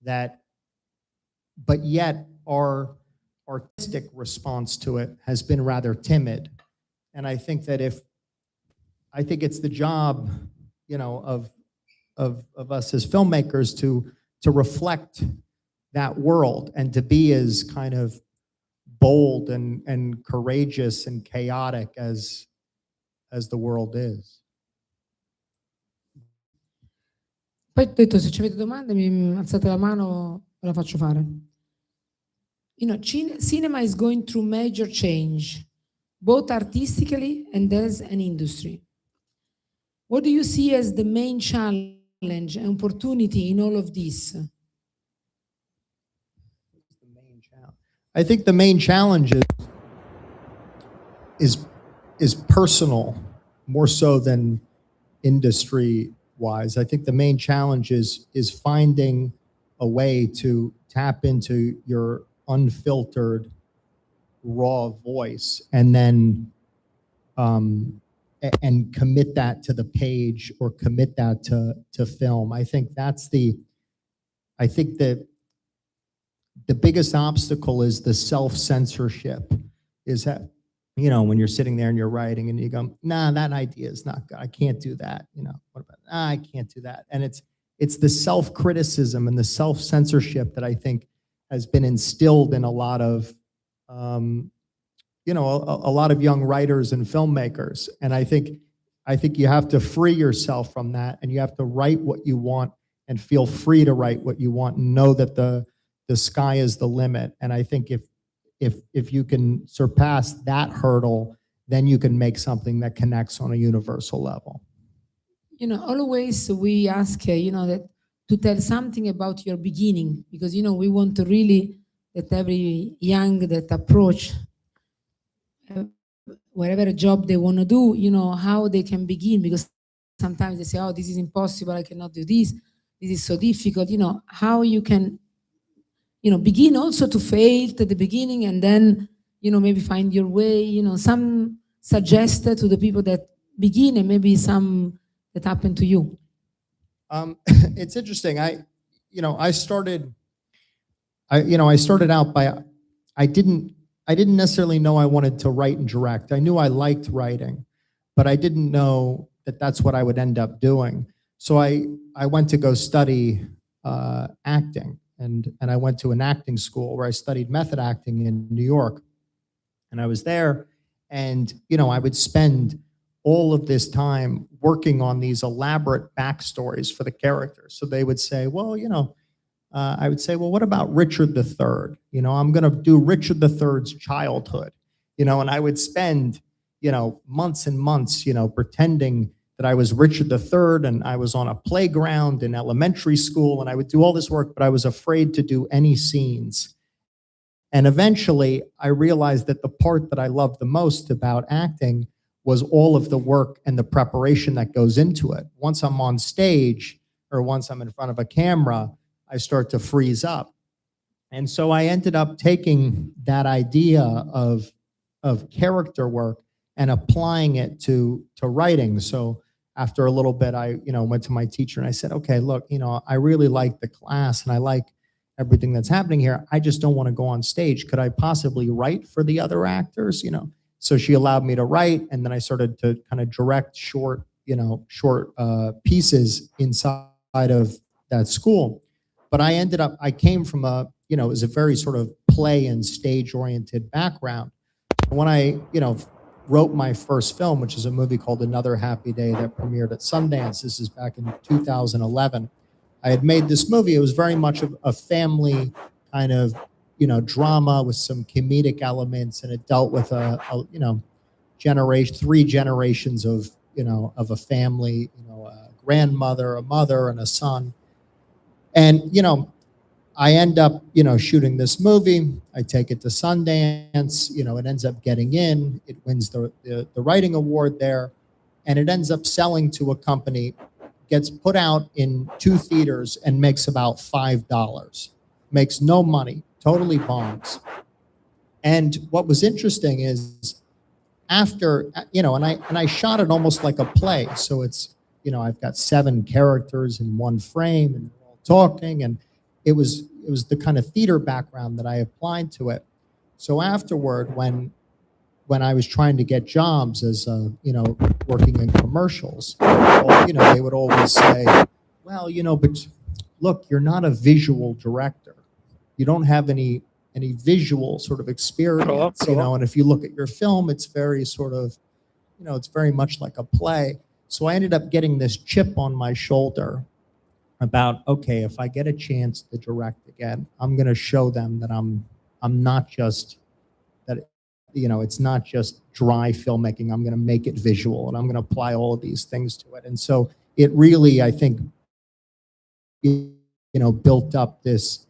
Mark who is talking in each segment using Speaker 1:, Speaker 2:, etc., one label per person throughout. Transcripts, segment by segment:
Speaker 1: that, but yet our artistic response to it has been rather timid. And I think that I think it's the job, of us as filmmakers to reflect that world and to be as kind of bold and courageous and chaotic as the world is.
Speaker 2: Poi ho detto, se ci avete domande mi alzate la mano, ve la faccio fare. Cinema is going through major change, both artistically and as an industry. What do you see as the main challenge and opportunity in all of this?
Speaker 1: I think the main challenge is personal, more so than industry-wise. I think the main challenge is finding a way to tap into your unfiltered, raw voice, and then and commit that to the page or commit that to film. I think the biggest obstacle is the self-censorship, is that, when you're sitting there and you're writing and you go, nah, that idea is not good. I can't do that. What about, I can't do that. And it's the self-criticism and the self-censorship that I think has been instilled in a lot of, a lot of young writers and filmmakers. And I think you have to free yourself from that, and you have to write what you want and feel free to write what you want and know that the sky is the limit. And I think if you can surpass that hurdle, then you can make something that connects on a universal level.
Speaker 2: Always we ask, that to tell something about your beginning, because, we want to really that every young that approach whatever job they want to do, how they can begin, because sometimes they say, oh, this is impossible, I cannot do this is so difficult, how you can, begin also to fail at the beginning and then, maybe find your way, some suggested to the people that begin and maybe some that happen to you.
Speaker 1: It's interesting. I started out by, I didn't necessarily know I wanted to write and direct. I knew I liked writing, but I didn't know that that's what I would end up doing. So I went to go study acting, and I went to an acting school where I studied method acting in New York. And I was there, and I would spend all of this time working on these elaborate backstories for the characters. So they would say, well, I would say, well, what about Richard III? I'm going to do Richard III's childhood, and I would spend, months and months, pretending that I was Richard III and I was on a playground in elementary school, and I would do all this work, but I was afraid to do any scenes. And eventually I realized that the part that I loved the most about acting was all of the work and the preparation that goes into it. Once I'm on stage or once I'm in front of a camera, I start to freeze up. And so I ended up taking that idea of character work and applying it to writing. So after a little bit, I went to my teacher and I said, okay, look, I really like the class and I like everything that's happening here. I just don't want to go on stage. Could I possibly write for the other actors? So she allowed me to write, and then I started to kind of direct short pieces inside of that school. But I came from it was a very sort of play and stage-oriented background. When I, wrote my first film, which is a movie called Another Happy Day that premiered at Sundance, this is back in 2011, I had made this movie. It was very much of a family kind of, drama with some comedic elements, and it dealt with three generations of, of a family, a grandmother, a mother, and a son. And, I end up, shooting this movie. I take it to Sundance. It ends up getting in. It wins the writing award there, and it ends up selling to a company, gets put out in 2 theaters, and makes about $5. Makes no money, totally bombs. And what was interesting is after, and I shot it almost like a play. So it's, I've got 7 characters in one frame, and they're all talking, and it was the kind of theater background that I applied to it. So afterward, when I was trying to get jobs as working in commercials, they would always say, well, but look, you're not a visual director. You don't have any visual sort of experience, and if you look at your film, it's very sort of, it's very much like a play. So I ended up getting this chip on my shoulder about, okay, if I get a chance to direct again, I'm going to show them that I'm not just that, it's not just dry filmmaking. I'm going to make it visual, and I'm going to apply all of these things to it. And so it really, I think, built up this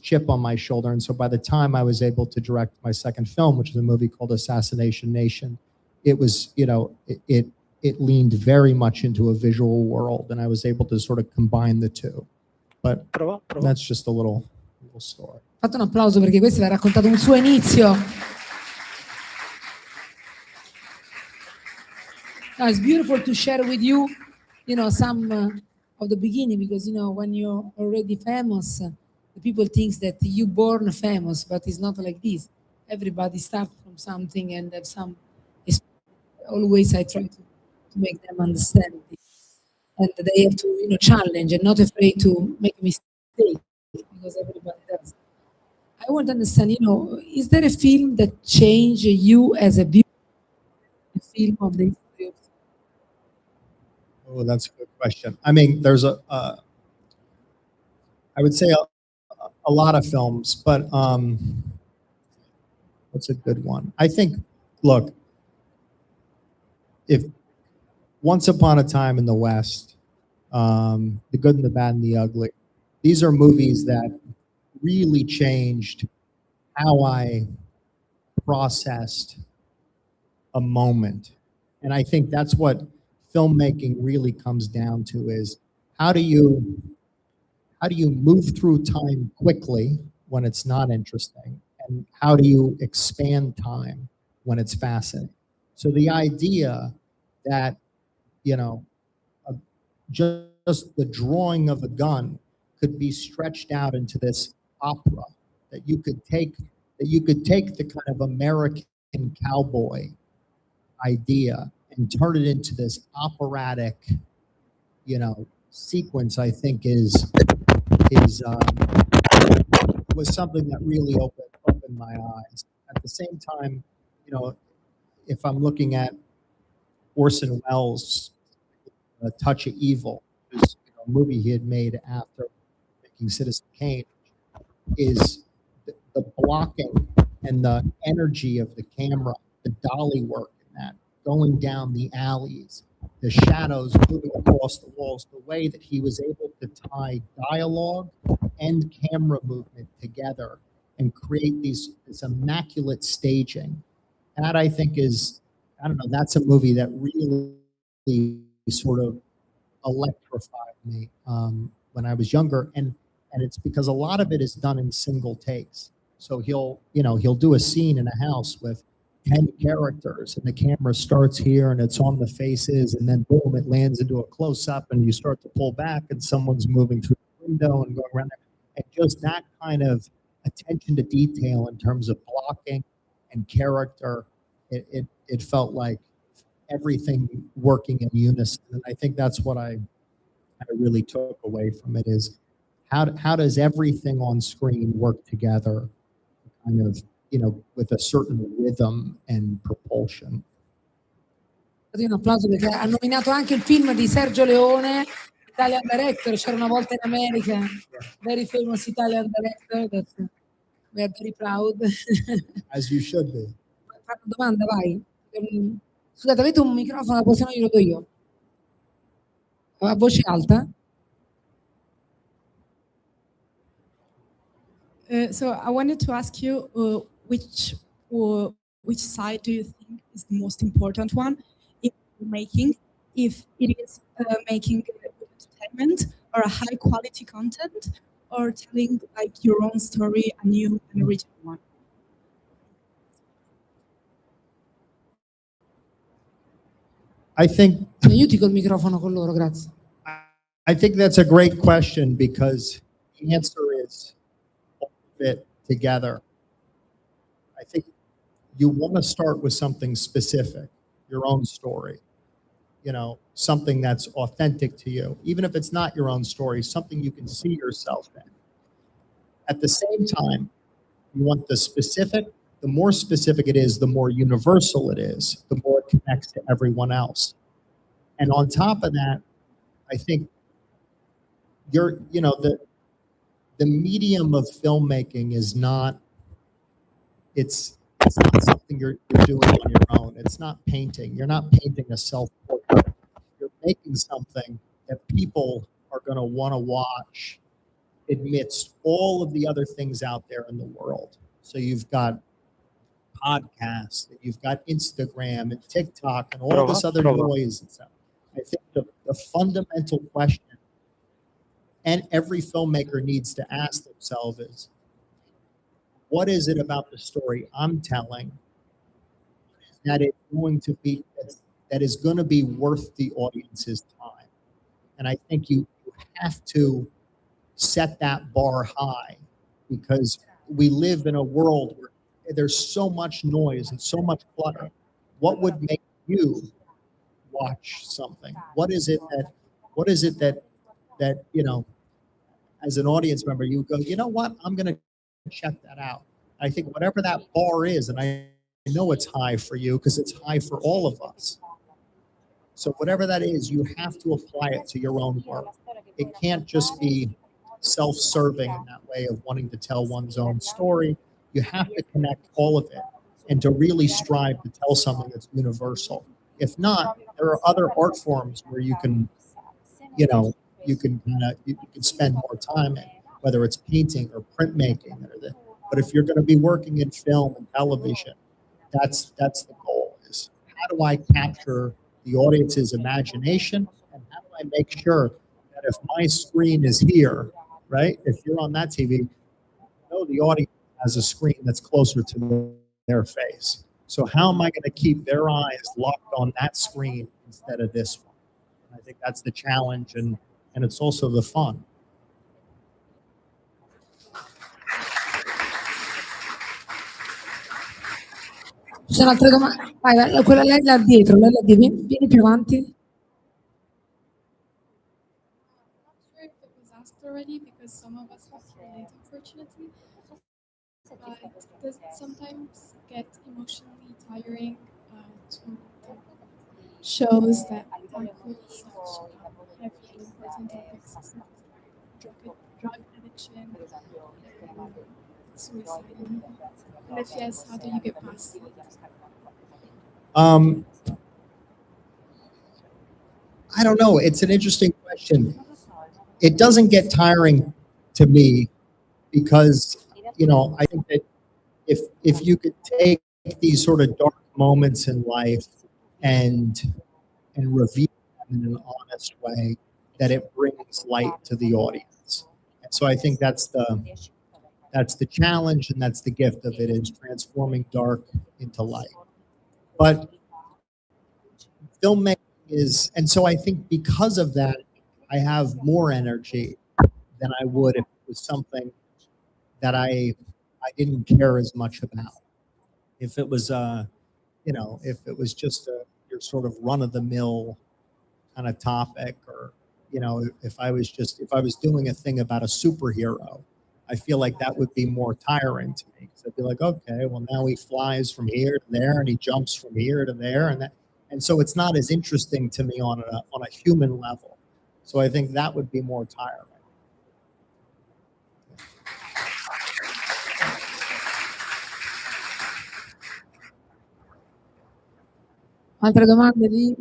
Speaker 1: chip on my shoulder. And so by the time I was able to direct my second film, which is a movie called Assassination Nation, it was, it leaned very much into a visual world, and I was able to sort of combine the two. But that's just a little story.
Speaker 2: Fate un applauso perché questo vi ha raccontato un suo inizio. No, it's beautiful to share with you, some of the beginning, because when you're already famous, the people think that you born famous, but it's not like this. Everybody starts from something and have some. Always I try to make them understand this, and they have to challenge and not afraid to make a mistake, because everybody does. I want to understand, is there a film that changed you as a viewer? A film of the history of.
Speaker 1: Oh, that's a good question. I mean, there's I would say a lot of films, but what's a good one? I think, look, if Once Upon a Time in the West, The Good and the Bad and the Ugly, these are movies that really changed how I processed a moment. And I think that's what filmmaking really comes down to, is how do you move through time quickly when it's not interesting, and how do you expand time when it's fascinating? So the idea that, just the drawing of a gun could be stretched out into this opera, that you could take the kind of American cowboy idea and turn it into this operatic, sequence, I think was something that really opened my eyes. At the same time, if I'm looking at Orson Welles' A Touch of Evil, which is a movie he had made after making Citizen Kane, is the blocking and the energy of the camera, the dolly work in that, going down the alleys, the shadows moving across the walls, the way that he was able to tie dialogue and camera movement together and create this immaculate staging. That, I think, is, I don't know, that's a movie that really sort of electrified me when I was younger, and it's because a lot of it is done in single takes. So he'll do a scene in a house with 10 characters, and the camera starts here and it's on the faces, and then boom, it lands into a close-up, and you start to pull back and someone's moving through the window and going around there. And just that kind of attention to detail in terms of blocking and character, it felt like everything working in unison. And I think that's what I really took away from it, is how does everything on screen work together, kind of, with a certain rhythm and propulsion.
Speaker 2: Un applauso perché ha nominato anche il film di Sergio Leone, Italian Director, C'era una volta in America, very famous Italian director that we are very proud.
Speaker 1: As you should be.
Speaker 2: Fai una domanda, vai. Scusate, avete un microfono, se no glielo do io. A voce alta.
Speaker 3: So I wanted to ask you which side do you think is the most important one in making? If it is making entertainment or a high quality content, or telling like your own story, a new and original one?
Speaker 1: I think
Speaker 2: Aiuti col microfono con loro, grazie.
Speaker 1: I think that's a great question, because the answer summarize all of it together, I think you want to start with something specific, your own story, something that's authentic to you. Even if it's not your own story, something you can see yourself in. At the same time, you want the specific. The more specific it is, the more universal it is, the more it connects to everyone else. And on top of that, I think the medium of filmmaking is not, it's not something you're doing on your own. It's not painting. You're not painting a self-portrait. You're making something that people are going to want to watch amidst all of the other things out there in the world. So you've got podcasts, and you've got Instagram and TikTok and all this other noise and stuff. I think the fundamental question, and every filmmaker needs to ask themselves, is what is it about the story I'm telling that is going to be worth the audience's time? And I think you have to set that bar high, because we live in a world where there's so much noise and so much clutter. What would make you watch something? What is it that as an audience member, you go, you know what, I'm going to check that out. I think whatever that bar is, and I know it's high for you because it's high for all of us. So whatever that is, you have to apply it to your own work. It can't just be self-serving in that way of wanting to tell one's own story. You have to connect all of it and to really strive to tell something that's universal. If not, there are other art forms where you can spend more time in, whether it's painting or printmaking but if you're going to be working in film and television, that's the goal, is how do I capture the audience's imagination, and how do I make sure that if my screen is here, right, if you're on that TV, the audience has a screen that's closer to their face. So how am I going to keep their eyes locked on that screen instead of this one? And I think that's the challenge, and it's also the fun.
Speaker 2: Ci sono altre domande? Vai, quella lei là dietro, vieni più avanti.
Speaker 3: I'm not sure if it was asked already, because some of us was late, unfortunately. But does it sometimes get emotionally tiring to shows that tackle such heavy, important topics as drug addiction, suicide? And if yes, how do you get past it?
Speaker 1: I don't know. It's an interesting question. It doesn't get tiring to me, because I think that if you could take these sort of dark moments in life and reveal them in an honest way, that it brings light to the audience. And so I think that's the challenge, and that's the gift of it, is transforming dark into light. But filmmaking is, and so I think because of that, I have more energy than I would if it was something that I didn't care as much about. If it was if it was just your sort of run of the mill kind of topic, or if I was doing a thing about a superhero, I feel like that would be more tiring to me, because I'd be like, okay, well, now he flies from here to there and he jumps from here to there, and so it's not as interesting to me on a human level. So I think that would be more tiring.
Speaker 2: Altre domande lì?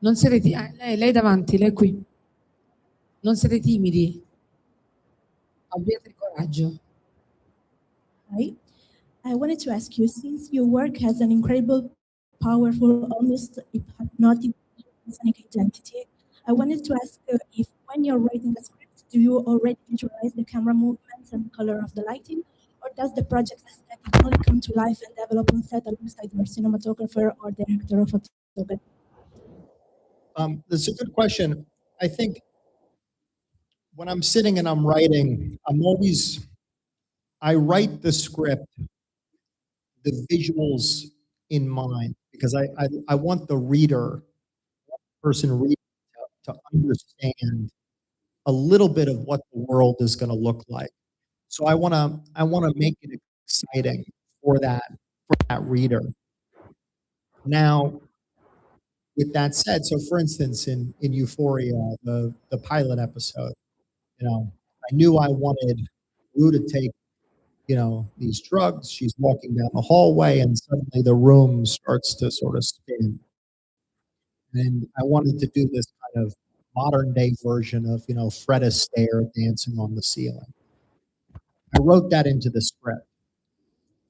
Speaker 2: Non siete lei davanti, lei qui. Non siete timidi. Abbiate coraggio.
Speaker 4: Hi. I wanted to ask you, since your work has an incredible, powerful, almost hypnotic identity, I wanted to ask if when you're writing a script, do you already visualize the camera movements and color of the lighting, or does the project aesthetic only come to life and develop on set alongside your cinematographer or director of photography?
Speaker 1: That's a good question. I think when I'm sitting and I'm writing, I write the script, the visuals in mind, because I want the reader, person reading, to understand a little bit of what the world is going to look like. So I want to make it exciting for that reader. Now, with that said, so for instance, in Euphoria, the pilot episode, I knew I wanted Rue to take, these drugs. She's walking down the hallway, and suddenly the room starts to sort of spin. And I wanted to do this kind of modern day version of, Fred Astaire dancing on the ceiling. I wrote that into the script.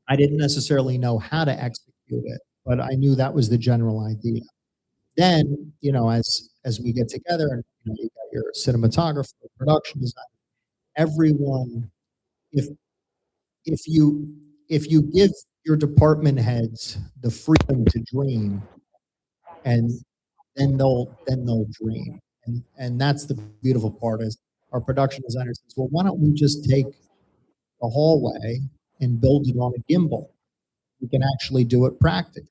Speaker 1: I didn't necessarily know how to execute it, but I knew that was the general idea. Then, as we get together and you got your cinematographer, production design, everyone, if if you give your department heads the freedom to dream, and then they'll dream. And that's the beautiful part is our production designer says, well, why don't we just take the hallway and build it on a gimbal? We can actually do it practically.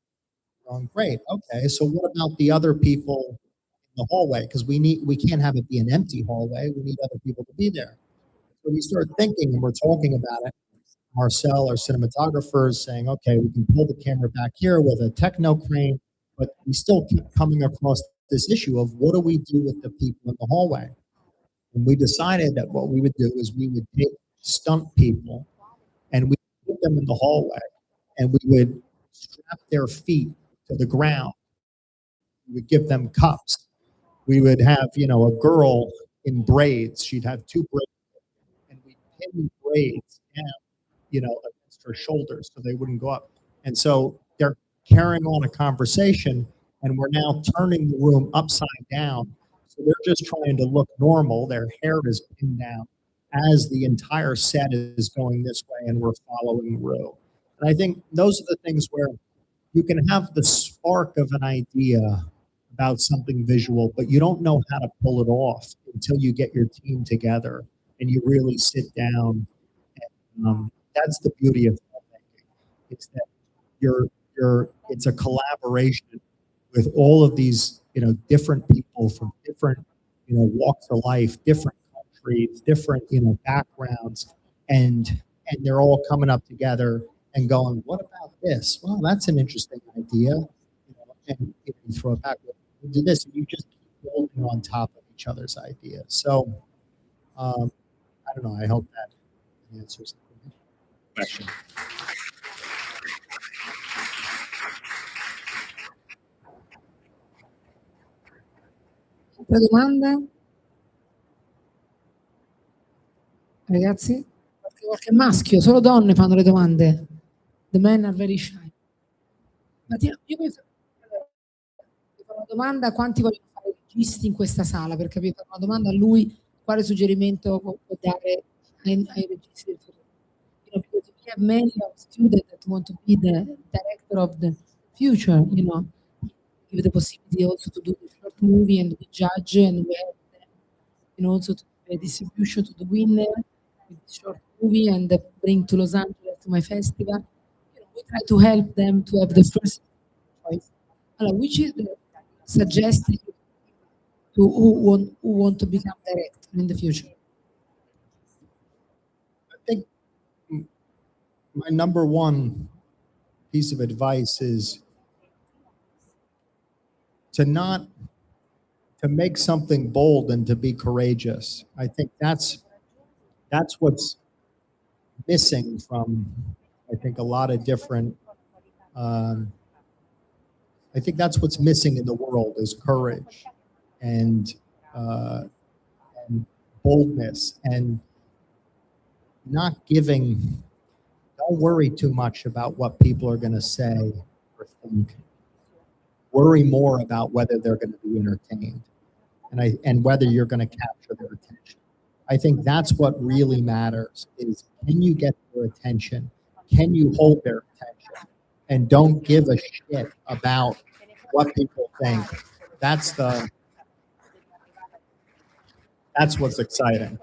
Speaker 1: Going, great. Okay. So what about the other people in the hallway? Because we can't have it be an empty hallway. We need other people to be there. So we start thinking and we're talking about it. Marcel, our cinematographer, is saying, okay, we can pull the camera back here with a techno crane, but we still keep coming across this issue of what do we do with the people in the hallway? And we decided that what we would do is we would take stunt people and we would put them in the hallway and we would strap their feet to the ground. We would give them cups. We would have, a girl in braids. She'd have two braids and we'd pin braids down, against her shoulders so they wouldn't go up. And so they're carrying on a conversation and we're now turning the room upside down. So they're just trying to look normal. Their hair is pinned down as the entire set is going this way and we're following Rue. And I think those are the things where you can have the spark of an idea about something visual, but you don't know how to pull it off until you get your team together and you really sit down. And, that's the beauty of filmmaking. It's that it's a collaboration with all of these, different people from different, walks of life, different countries, different, backgrounds, and they're all coming up together and going, what about this? Well, that's an interesting idea. And you throw it back, we'll do this, and you just keep building on top of each other's ideas. So, I don't know. I hope that answers the question.
Speaker 2: Altra domanda? Ragazzi? Qualche maschio? Solo donne fanno le domande. The men are very shy. Mattia, io mi fare una domanda: quanti vogliono fare registi in questa sala? Per capire, fare una domanda a lui, quale suggerimento può dare ai registi del futuro? Because we have many students that want to be the director of the future, give the possibility also to do the short movie and we judge and we have them, also to do a distribution to the winner with the short movie and bring to Los Angeles to my festival. We try to help them to have the first choice. Which is the suggestion to who want to become director in the future?
Speaker 1: I think my number one piece of advice is to make something bold and to be courageous. I think that's what's missing from, I think, a lot of different, I think that's what's missing in the world is courage and boldness and not giving. Don't worry too much about what people are going to say or think. Worry more about whether they're going to be entertained and whether you're going to capture their attention. I think that's what really matters is, can you get their attention? Can you hold their attention? And don't give a shit about what people think. That's That's what's exciting.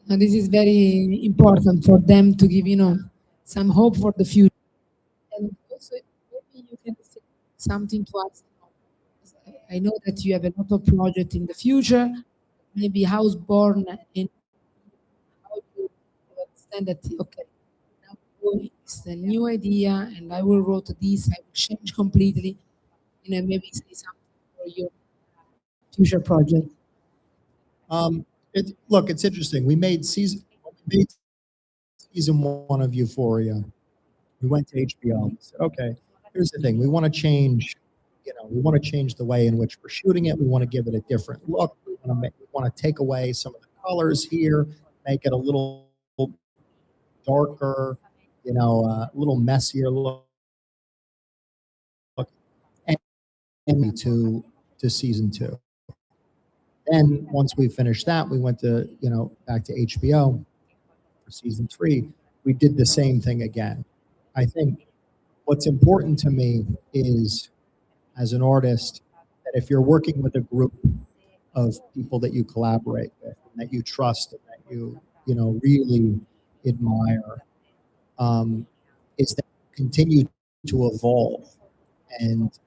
Speaker 2: And this is very important for them to give, some hope for the future. And also, maybe you can say something to us. I know that you have a lot of projects in the future. Maybe house born and how you understand that, okay, now it's a new idea and I will write this, I will change completely, maybe say something for your future project.
Speaker 1: Look, it's interesting. We made season 1 of Euphoria. We went to HBO and said, okay, here's the thing. We want to change, we want to change the way in which we're shooting it. We want to give it a different look. We want to take away some of the colors here, make it a little darker, a little messier look. And to season 2. Then once we finished that, we went to, back to HBO for season 3. We did the same thing again. I think what's important to me is, as an artist, that if you're working with a group of people that you collaborate with, and that you trust, and that you really admire, is that you continue to evolve and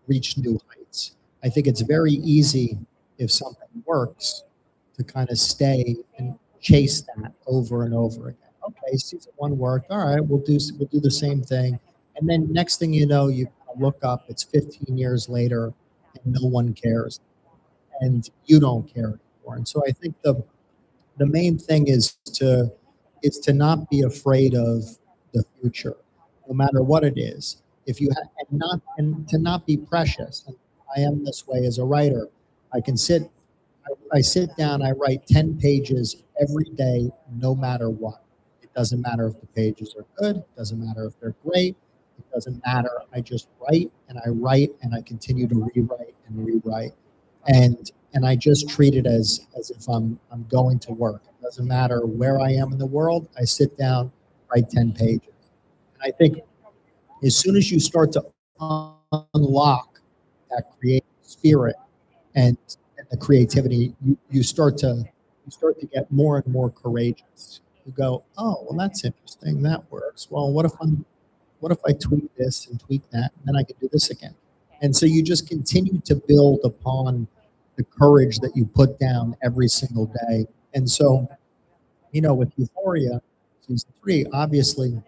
Speaker 1: reach new heights. I think it's very easy, if something works, to kind of stay and chase that over and over again. Okay, season 1 worked. All right, we'll do the same thing. And then next thing you know, you look up, it's 15 years later and no one cares. And you don't care anymore. And so I think the main thing is to not be afraid of the future, no matter what it is. If you and to not be precious. And I am this way as a writer. I sit down, I write 10 pages every day, no matter what. It doesn't matter if the pages are good. It doesn't matter if they're great. It doesn't matter. I just write and I continue to rewrite and rewrite. And I just treat it as if I'm going to work. It doesn't matter where I am in the world. I sit down, write 10 pages. And I think as soon as you start to unlock that creative spirit and the creativity, you start to get more and more courageous. You go, oh, well, that's interesting. That works. Well, what if I tweak this and tweak that, and then I can do this again? And so you just continue to build upon the courage that you put down every single day. And so, with Euphoria season 3, obviously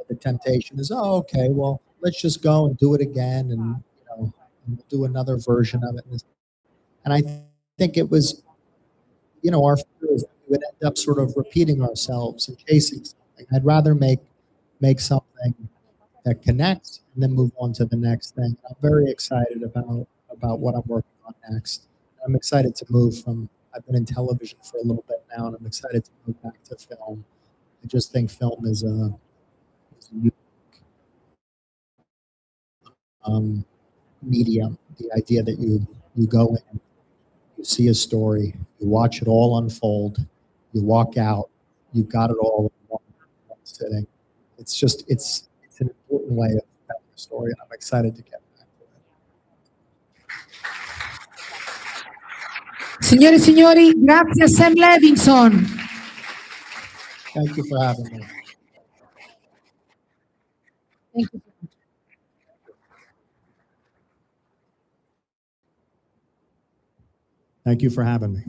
Speaker 1: the temptation is, oh, okay, well, let's just go and do it again, and and we'll do another version of it. And I think it was, our fear is that we would end up sort of repeating ourselves and chasing something. I'd rather make something that connects and then move on to the next thing. I'm very excited about what I'm working on next. I'm excited to move from, I've been in television for a little bit now, and I'm excited to move back to film. I just think film is a unique medium. The idea that you go in, you see a story, you watch it all unfold, you walk out, you got it all in one sitting. It's an important way of telling a story, and I'm excited to get back to it.
Speaker 2: Signore e signori, grazie a Sam Levinson.
Speaker 1: Thank you for having me.
Speaker 2: Thank you.
Speaker 1: Thank you for having me.